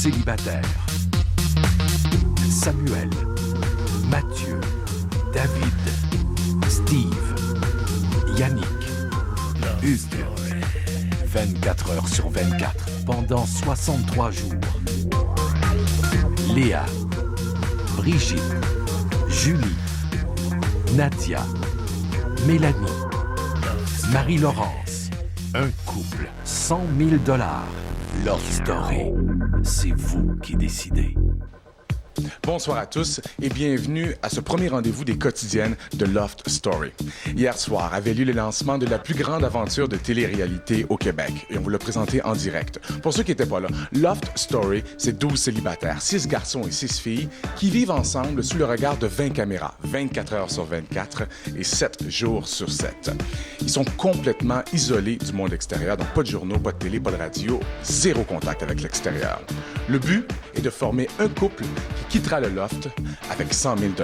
célibataires. Samuel, Mathieu, David, Steve, Yannick, Hugues. 24 heures sur 24, pendant 63 jours. Léa, Brigitte, Julie, Nadia, Mélanie, Marie-Laurence. Un couple, 100 000 $. Love Story, c'est vous qui décidez. Bonsoir à tous et bienvenue à ce premier rendez-vous des quotidiennes de Loft Story. Hier soir avait lieu le lancement de la plus grande aventure de télé-réalité au Québec et on vous l'a présenté en direct. Pour ceux qui n'étaient pas là, Loft Story, c'est 12 célibataires, 6 garçons et 6 filles qui vivent ensemble sous le regard de 20 caméras, 24 heures sur 24 et 7 jours sur 7. Ils sont complètement isolés du monde extérieur, donc pas de journaux, pas de télé, pas de radio, zéro contact avec l'extérieur. Le but est de former un couple qui quittera le loft avec 100 000 $.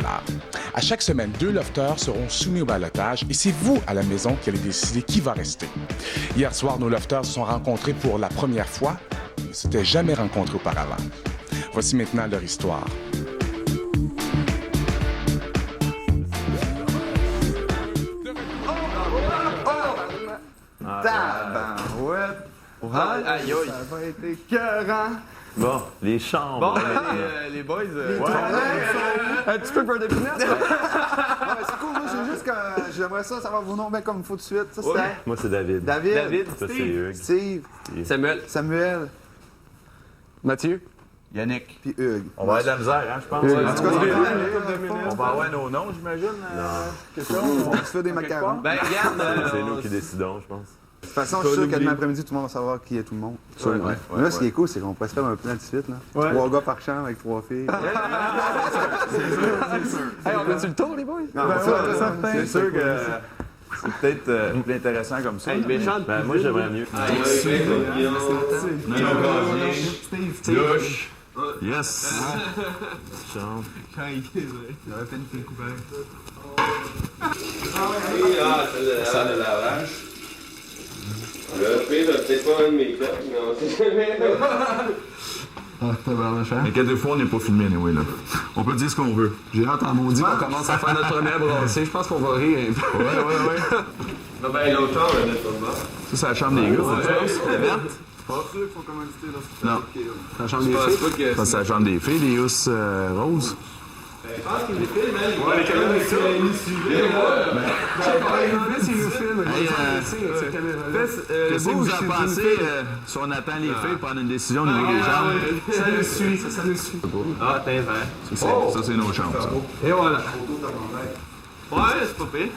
À chaque semaine, 2 lofteurs seront soumis au ballotage et c'est vous, à la maison, qui allez décider qui va rester. Hier soir, nos lofteurs se sont rencontrés pour la première fois. Ils ne s'étaient jamais rencontrés auparavant. Voici maintenant leur histoire. Tabarouette! Aïe, aïe! Ça va être écœurant! Bon, les chambres. Bon, les boys... un petit peu peur de pinette. C'est cool, moi, c'est juste que j'aimerais ça savoir vos noms bien comme il faut tout de suite. Ça, c'était... Moi, c'est David. David. Ça, c'est Hugues. Steve. Samuel. Mathieu. Yannick. Puis Hugues. On va avoir de la misère, hein, je pense. En tout cas, on va avoir nos noms, j'imagine. Quelque chose. On se fait des macarons. Ben, regarde. C'est nous qui décidons, je pense. De toute façon, je suis sûr que demain après-midi, tout le monde va savoir qui est tout le monde. Mais là, ce qui est cool, c'est qu'on pourrait se faire un plan de suite. Là. 3 gars par chambre avec 3 filles. C'est sûr. Hey, on a-tu le tour, les boys? Non, c'est sûr que c'est peut-être plus intéressant comme ça. Hey, méchante. Ben, moi, j'aimerais mieux. Louche. Yes. Chambre. Quand il aurait peine qu'il couvert. Ça de lavage. Le pire, peut-être pas un de mes cops, mais on sait jamais. Inquiétez-vous, on n'est pas filmé, anyway, là. On peut dire ce qu'on veut. J'ai hâte en maudit qu'on commence à faire notre première brassée. Je pense qu'on va rire un peu. Ouais. Non, ben, l'autre chambre, elle est pas de bord. Ça, c'est la chambre des gars, tu penses? La verte? Pas sûr qu'il faut commanditer là. Non. C'est la chambre des filles? Ça, c'est la chambre des filles, les housses roses. Je pense qu'il est fait, mais... Ouais, quand même, c'est Qu'est-ce que vous en pensez si on attend les filles pour prendre une décision au niveau des chambres? Ça le suit. Ah, t'es vert. Ça, c'est nos chambres, ça. Et voilà. Ouais, c'est pas pire.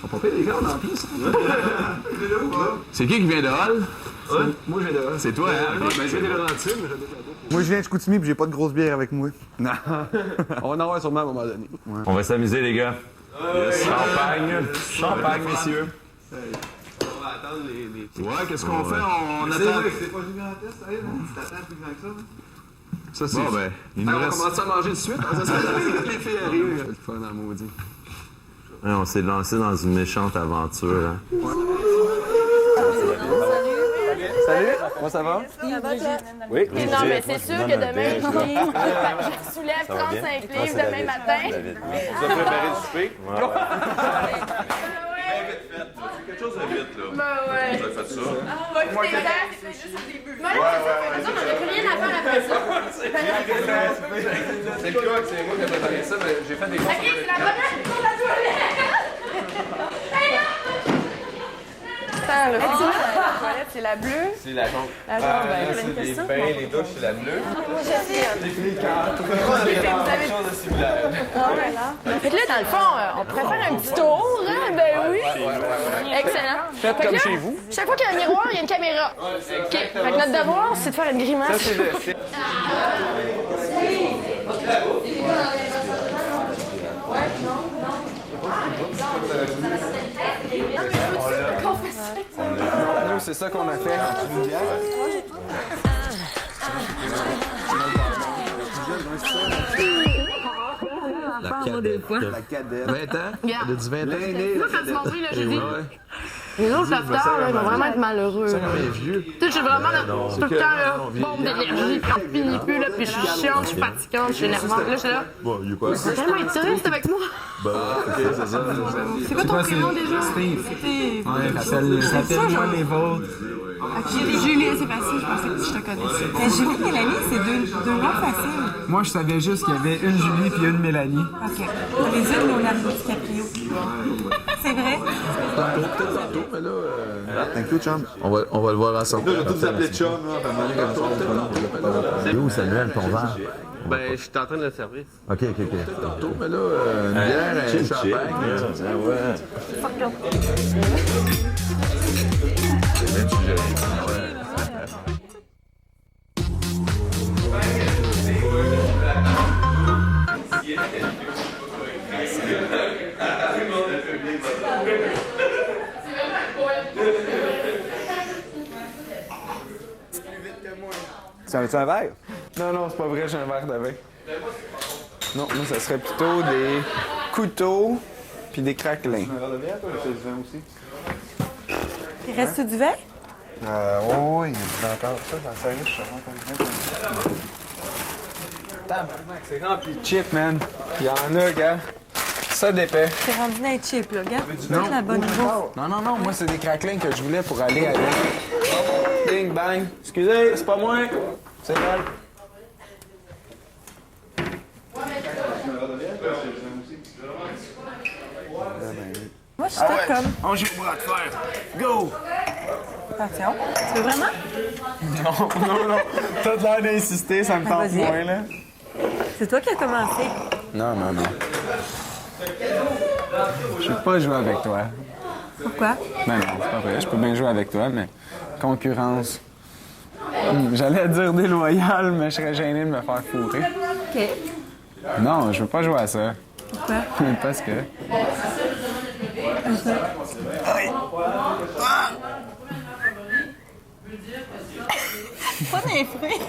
On peut payer les gars, en plus. C'est qui vient de Hall? Moi, je viens de... C'est toi, hein? Moi, je viens de Chicoutimi puis j'ai pas de grosse bière avec moi. On va en avoir sûrement à un moment donné. On va s'amuser, les gars. Champagne, messieurs. On va attendre les... Ouais, qu'est-ce qu'on fait? On attend. C'est pas gigantesque, ça, hein? Tu t'attends plus grand que ça, Ça, c'est. Bon, ben, il nous On reste. commence à manger de suite. Ça serait les filles arrivent. C'est le fun dans le maudit. On s'est lancé dans une méchante aventure, hein. Salut, comment ça va? Oui. Non, mais c'est sûr que demain, je soulève 35 livres demain matin. Vous avez préparé le souper? Quelque chose de vite, là. Ben ouais. Vous avez fait ça? Moi, c'est juste au début. Moi, c'est ça, on n'a plus rien à faire après ça. C'est le cas que c'est moi qui ai préparé ça, mais j'ai fait des OK, c'est la bonne heure pour la toilette. Attends, le fond, la toilette, c'est la bleue. C'est la jaune. La jaune, ben, C'est les bains, les douches, c'est la bleue. moi, j'essaie. Vous avez quelque chose de similaire. Fait que là, dans le fond, on pourrait faire un petit tour, hein? Ben oui. Excellent. Faites Fait que comme là, chez vous. chaque fois qu'il y a un miroir, il y a une caméra. OK. Fait que notre devoir, c'est de faire une grimace. Nous, c'est ça qu'on a fait. La cadette. 20 ans? Regarde. Elle a dit 20 ans. Moi, quand tu m'as vu, là, j'ai dit... Les autres lofters, là, ils vont vraiment être malheureux. Ça, comme les vieux. Tu sais, je suis vraiment là, tout le temps, là, bombe d'énergie, puis on finit plus, là, puis je suis chiante, je suis fatigante, je suis énervante. Là, je suis là. Bon, il est pas C'est tellement être triste avec moi. Bah, ok, c'est ça. C'est quoi ton prénom déjà? Steve. Steve. Ouais, ça s'appelle moi les vôtres. Julie, c'est facile, je pensais que je te connaissais. Mais Julie et Mélanie, c'est deux noms faciles. Moi, je savais juste qu'il y avait une Julie puis une Mélanie. OK. Les yeux de Leonardo DiCaprio. C'est vrai? Tantôt, mais là. Thank you, chum. On va le voir ensemble. Là, je vais tous appeler chum, là. Puis à un moment donné, comme ça, on C'est où, Samuel, ton verre? Ben, je suis en train de le servir. OK. Tantôt, mais là, une bière, un champagne. Ouais. Tu as un verre? Non, c'est pas vrai, j'ai un verre de vin. Non, moi, ça serait plutôt des couteaux puis des craquelins. Un verre de bière, toi? J'ai du vin aussi. Il reste du vin? Oui, il y a du vin encore. Ça, j'en sais rien, je suis vraiment pas bien. Tabarnak, c'est rempli de chips, man. Il y en a, gars. Ça d'épais. C'est rendu dans les chips, là. Regarde, tu veux la bonne bouffe. Non, moi, c'est des craquelins que je voulais pour aller avec. Ding, bang. Excusez, c'est pas moi. C'est elle. Moi, je suis tout comme. On joue au bras de fer. Go! Attention. Tu veux vraiment? Non. T'as de l'air d'insister, ça me tente vas-y. moins, là. C'est toi qui as commencé. Non. Je peux pas jouer avec toi. Pourquoi? Ben non, c'est pas vrai. Je peux bien jouer avec toi, mais concurrence. J'allais dire déloyale, mais je serais gêné de me faire fourrer. OK. Non, je veux pas jouer à ça. Pourquoi? Parce que... Pas des fruits.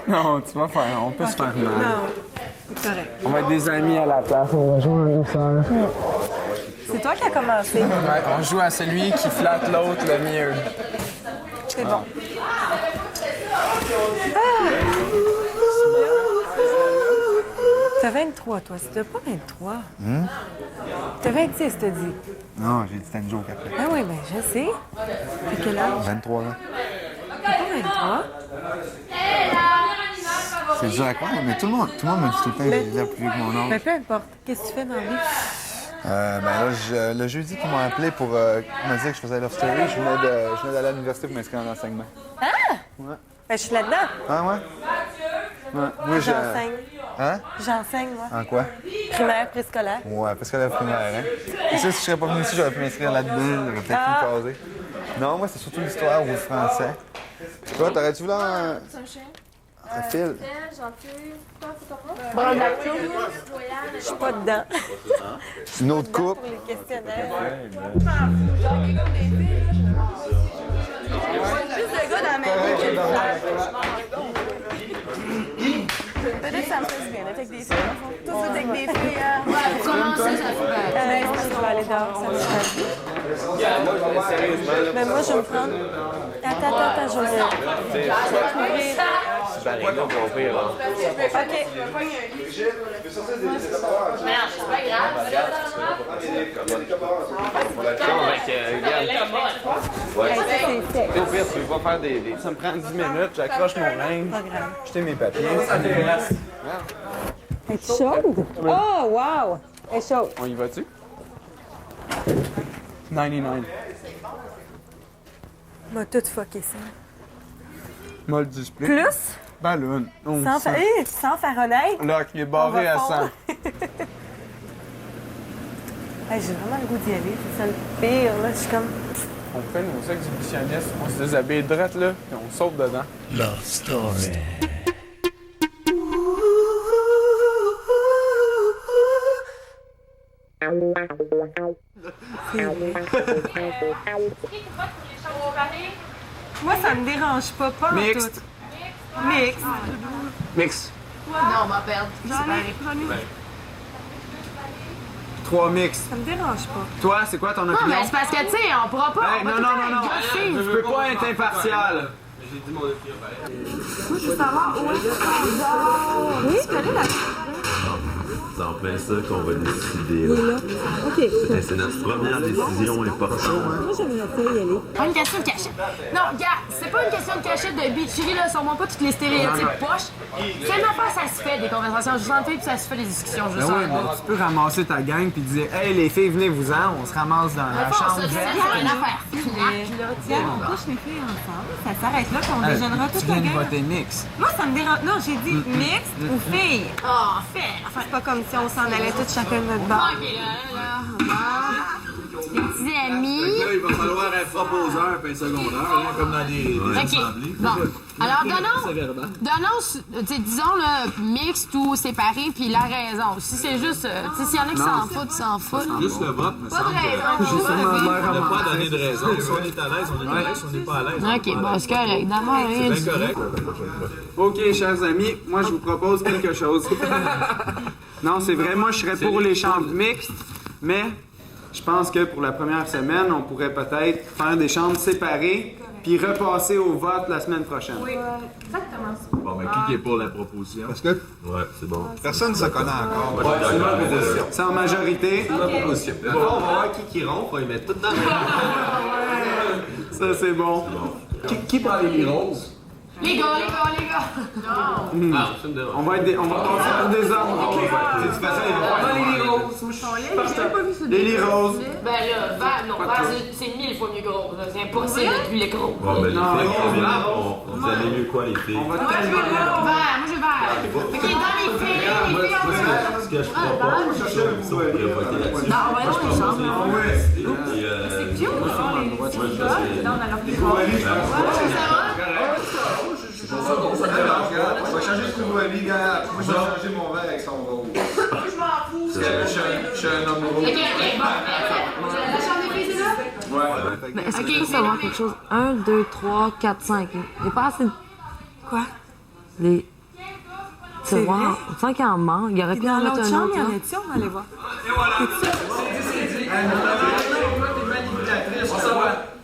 Non, tu vas faire... On peut se faire mal. Non. C'est correct. On va être des amis à la place. On va jouer à ça. C'est toi qui as commencé. Ouais, on joue à celui qui flatte l'autre le mieux. C'est bon. T'as 23, toi. C'était pas 23. T'as 26, t'as dit. Non, j'ai dit c'était une joke après. Ah oui, ben je sais. T'as quel âge? 23 ans. T'as pas 23? C'est dur à croire, mais tout le monde me dit tout le temps que j'ai déjà plus vieux que mon Ben âge. peu importe. Qu'est-ce que tu fais dans la vie? Ben là, le jeudi qu'ils m'ont appelé pour me dire que je faisais Love Story, je venais d'aller à l'université pour m'inscrire en enseignement. Ah! Ouais. Ben je suis là-dedans. Ah ouais? Ouais. Moi, J'enseigne. Hein? J'enseigne, moi. En quoi? Primaire, préscolaire. Ouais, parce que la primaire, hein? Et ça, si je serais pas venu ici, j'aurais pu m'inscrire là-dedans, j'aurais peut-être pu me caser. Non, moi, c'est surtout l'histoire ou le français. Toi, t'aurais-tu voulu un fil? Bon, d'action. Je suis pas dedans. Une autre coupe? Pour les questionnaires. Juste le gars dans la main. Peut-être que ça me fait bien d'être avec des filles. Tout ça avec des filles. Comment ça, ça fait? Non, je vais aller dehors, ça me fait. Mais moi, je vais me prendre. Attends, je vais trouver. Ben, les gars vont pire, là. OK. Merde, c'est pas grave. Ouais. C'est fait. Au pire, tu vas faire des... Ça me prend 10 minutes, j'accroche mon linge, Pas grave. jeter mes papiers. Es-tu chaude? Oh, wow! Elle est chaude. On y va-tu? 99. M'a tout fucké ça. Molle du split. Plus? Ballon. Sans Fahrenheit? Là, il est barré à 100. Hey, j'ai vraiment le goût d'y aller. C'est ça le pire, là. Je suis comme... On fait nos exhibitionnistes, on se déshabille drette, là, puis on saute dedans. Love Story. Moi, ça me dérange pas en Mixte. tout. Mixte. Mix. Non, on va perdre. J'en ai. 3 mixtes. Ça me dérange pas. Toi, c'est quoi ton Non, opinion? mais c'est parce que, tu sais, on pourra pas. Hey, non, non, non, non. Je peux pas être impartial. J'ai dit mon opinion pareil. Moi, je veux savoir où est-ce qu'on dort. Oui, quelle est la... C'est en plein ça qu'on va décider. Là. OK. C'est notre première décision importante. Moi, j'aimerais pas y aller. Pas une question de cachette. Non, gars, c'est pas une question de cachette de bitcherie, là. Sûrement pas toutes les stéréotypes poches. Seulement pas, ça se fait des conversations juste entre filles, puis ça se fait des discussions juste Ben entre oui, mais gars. tu peux ramasser ta gang puis dire hey les filles venez-vous-en, on se ramasse dans la chambre. Ça, c'est une affaire. Tiens, on couche les filles ensemble. Ça s'arrête là, puis on déjeunera Tu toute la viens de gang. voter mix. Moi, ça me dérange. Non, j'ai dit mixte ou filles. Oh, fait. Enfin, c'est pas comme si on s'en allait toutes chacun de notre bord. Ok, là. Les petits amis. Là, il va falloir un proposeur puis un secondaire, hein, comme dans des Ok, assemblées. bon. Alors, C'est verbal. disons, là, mixte ou séparé, puis la raison. Si c'est juste, tu sais, s'il y en a qui s'en foutent, s'en foutent. Juste le vote, me semble. de raison. J'ai sûrement l'air on n'a pas à donner de raison. Si on est à l'aise, on est à l'aise. Si on n'est pas à l'aise, Ok, bon, c'est correct. D'abord, rien c'est dit. bien correct. Ok, chers amis, moi je vous propose quelque chose. Non, c'est vrai, moi je serais pour les chambres mixtes, mais je pense que pour la première semaine, on pourrait peut-être faire des chambres séparées puis repasser au vote la semaine prochaine. Bon, mais qui est pour la proposition? Parce que Ouais, c'est bon. personne ne se connaît encore. C'est en majorité. On va voir qui rompt, on va les mettre toutes dans le Ça, c'est bon. Qui prend les lits roses? Les gars. On va passer pour des hommes. Ben Les lits roses. là, c'est 1000 fois mieux gros. là. C'est impossible d'être plus les gros. Bon, ben, les Non, filles, non, vous aimez mieux quoi, les filles? On va Moi, je veux tellement... vert. Moi, je veux vert. Ok, dans les filles, on va... Ce que je propose, c'est ça, on pourrait voter là-dessus. Non, on va dans les chambres. Et, C'est cute, on les petits gars, dans leur On va changer de couvre-lit, gars. Moi, je vais changer mon verre avec son rose. Je m'en fous. Je suis un homme rose. Ok, bon. La chambre des filles, c'est là? Mais est-ce qu'il faut savoir quelque chose? 1, 2, 3, 4, 5. Il n'y a pas assez de... Quoi? Les... C'est Tu vois, vrai? on sent qu'il en manque. Il aurait pu Dans en mettre l'autre un chambre, autre, il y en là. a-tu? On va aller voir.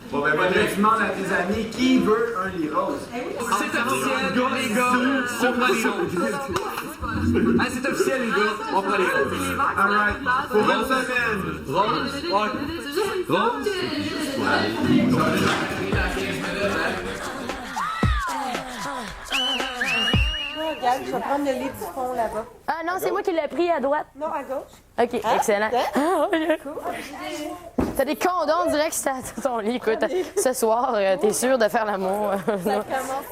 Bon, ben, Tu demandes à tes amis qui veut un lit rose. C'est officiel, les gars, on prend les roses. Ah, c'est officiel, les gars, on prend les roses. Alright. Pour une semaine. Rose, ouais. Rose. Regarde, je vais prendre le lit du fond là-bas. Ah non, c'est moi qui l'ai pris à droite. Non, à gauche. Ok, excellent. T'as des condoms, on dirait que c'est à ton lit. Écoute, ce soir, t'es sûr de faire l'amour.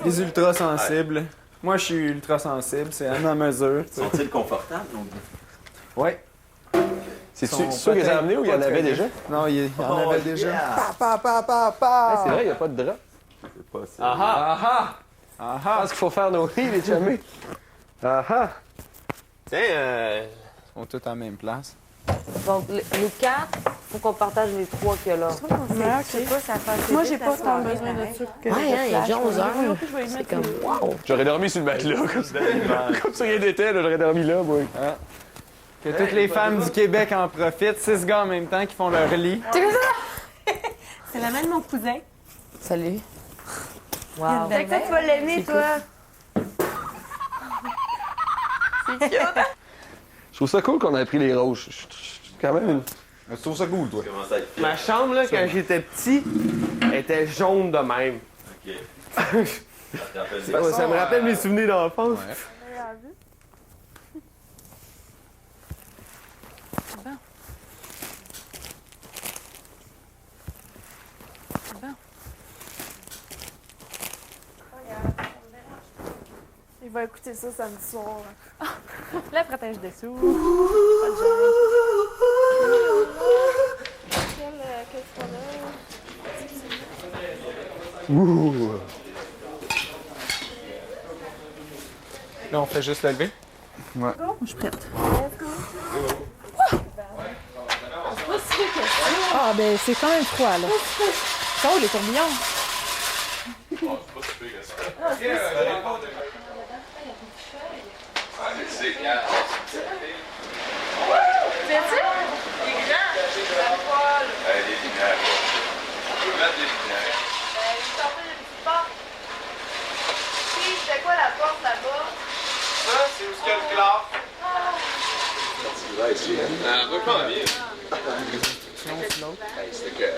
Les ultra sensibles. Moi, je suis ultra sensible, c'est à ma mesure. Sont-ils confortables? Ouais. C'est-tu sûr qu'ils ont amené ou il y en avait déjà? Non, il y en avait déjà. C'est vrai, il n'y a pas de drap. C'est pas ça. Je pense qu'il faut faire nos lits, les chumés. Tiens, ils sont tous en même place. Donc, les 4, il faut qu'on partage les 3 qu'il y a là. Je sais pas, ça passe. Moi, j'ai pas tant besoin de ça que... Ouais, hein, il est déjà 11 heures. C'est comme, wow! J'aurais dormi sur le matelas, comme si rien n'était, là, j'aurais dormi là, moi. Que toutes les femmes du Québec en profitent. 6 gars en même temps qui font leur lit. C'est la main de mon cousin. Salut. Wow. Fait que toi, tu vas l'aimer, toi. C'est cute. Je trouve ça cool qu'on ait pris les roses. Quand même. Tu trouves ça cool, toi? Ma chambre, là, quand j'étais petit, était jaune de même. OK. Ça me rappelle mes souvenirs d'enfance. Il va écouter ça samedi soir. La protège dessous. Qu'est-ce qu'on a? Là, on fait juste le lever. Ouais. Je suis prête. Ah, ben, c'est quand même froid, là. Oh, les tourbillons. lumières. On peut mettre des lumières. Vous sortez d'une petite porte. Puis, c'était quoi la porte là-bas? Ça, c'est où est-ce qu'il y a le clap? Tu vas ici, hein? Va pas bien. C'est que...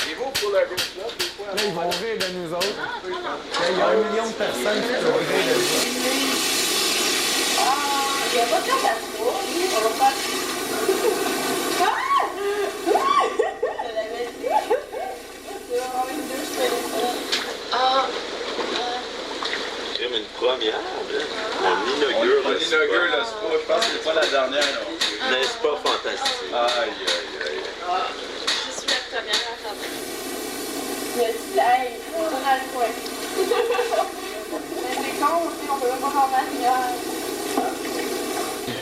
Et vous, pour la gauche là, des fois... Là, ils vont rire de nous autres. Il y a 1 million de personnes qui vont rire de nous autres. Il n'y a pas de carte à trois. On va pas... Je l'avais dit. C'est vraiment une douche, je fais C'est comme une première, là. On inaugure le spa. Je pense que c'est pas la dernière, non. N'est-ce pas fantastique? Aïe, aïe, aïe. Je suis la première à faire ça. Mais hey, on a le coin. Mais c'est con aussi, on peut même pas faire maquillage.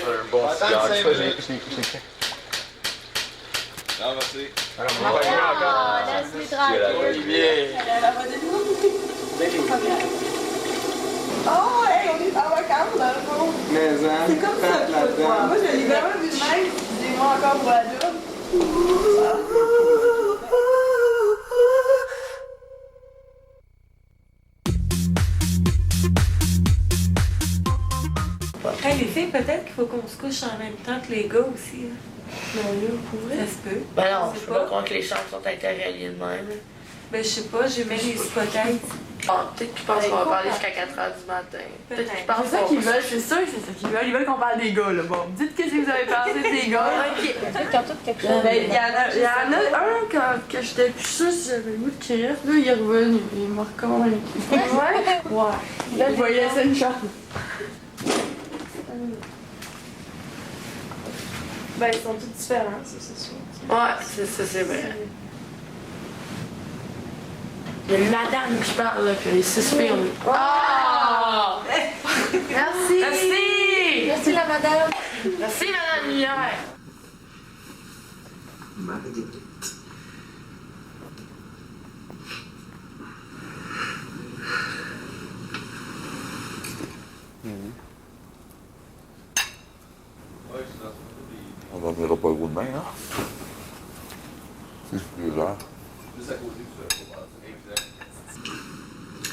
Un bon cigare. Ça, j'ai Non, merci. alors, on va aller encore. Laisse-les tranquilles. Olivier. Elle a pas de oh, hey, on est en vacances dans le fond. Mais, hein, C'est comme ça qu'il faut le voir. Moi, je l'ai vraiment vu de même. Dis-moi encore pour la job. Hey, les filles, peut-être qu'il faut qu'on se couche en même temps que les gars aussi. Non, là, pour vrai? Ça se peut. Ben non, je peux pas croire que les chambres sont interreliées de même. Ben, je sais pas, j'ai mis les hypothèses. Ah, peut-être qu'ils pensent qu'on va parler jusqu'à 4h du matin. Peut-être qu'ils pensent C'est ça qu'ils veulent, c'est sûr que c'est ça qu'ils veulent. Ils veulent qu'on parle des gars, là. Bon, dites qu'est-ce que vous avez pensé des gars. Ok. Quand tout quelque chose. Ben, il y en a un quand j'étais plus sûre si j'avais le goût de crier. Là, il est revenu. Il m'a reconvaincu. Ouais? Ouais. Là, je voyais ça une chance. Ben, ils sont tous différents, ça, c'est sûr. Ouais, c'est vrai. Il y a une madame qui parle, là, puis les 6 filles, on est... Oh! Merci! Merci! Merci, la madame! Merci, madame Lumière! On dormira pas gros demain, hein? 2 heures.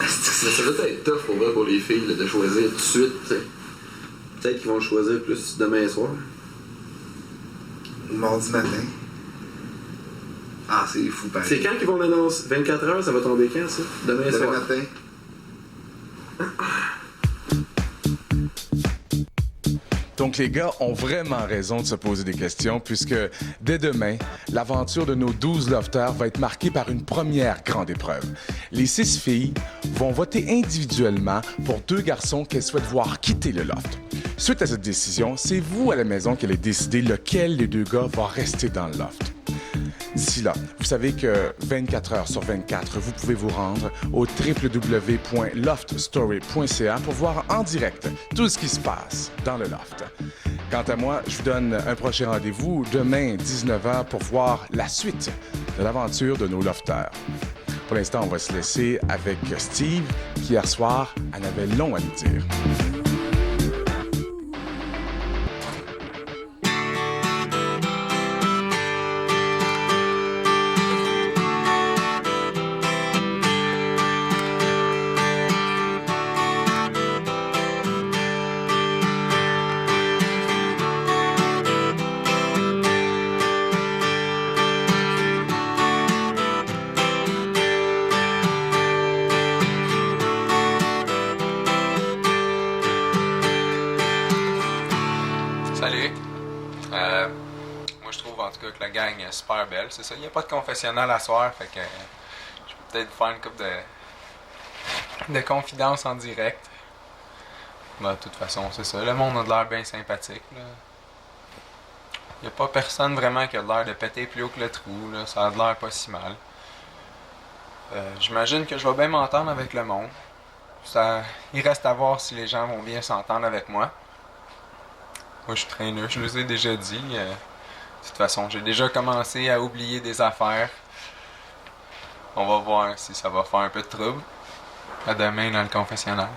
Ça doit être tough pour vrai pour les filles là, de choisir tout de suite. T'sais. Peut-être qu'ils vont le choisir plus demain soir. Ou mardi matin. Ah, c'est fou, pareil. C'est quand qu'ils vont l'annoncer? 24 heures, ça va tomber quand, ça? Demain soir. Matin. Donc les gars ont vraiment raison de se poser des questions puisque dès demain, l'aventure de nos 12 lofters va être marquée par une première grande épreuve. Les 6 filles vont voter individuellement pour 2 garçons qu'elles souhaitent voir quitter le loft. Suite à cette décision, c'est vous à la maison qui allez décider lequel des 2 gars va rester dans le loft. D'ici là, vous savez que 24 heures sur 24, vous pouvez vous rendre au www.loftstory.ca pour voir en direct tout ce qui se passe dans le loft. Quant à moi, je vous donne un prochain rendez-vous demain 19h pour voir la suite de l'aventure de nos lofters. Pour l'instant, on va se laisser avec Steve qui hier soir en avait long à nous dire. Salut. Moi, je trouve en tout cas que la gang est super belle. C'est ça, il n'y a pas de confessionnal à soir, fait que je peux peut-être faire une couple de confidences en direct. Ben, de toute façon, c'est ça. Le monde a de l'air bien sympathique. Il n'y a pas personne vraiment qui a de l'air de péter plus haut que le trou. Là. Ça a de l'air pas si mal. J'imagine que je vais bien m'entendre avec le monde. Il reste à voir si les gens vont bien s'entendre avec moi. Moi, je suis traîneux, je vous ai déjà dit. De toute façon, j'ai déjà commencé à oublier des affaires. On va voir si ça va faire un peu de trouble. À demain dans le confessionnal.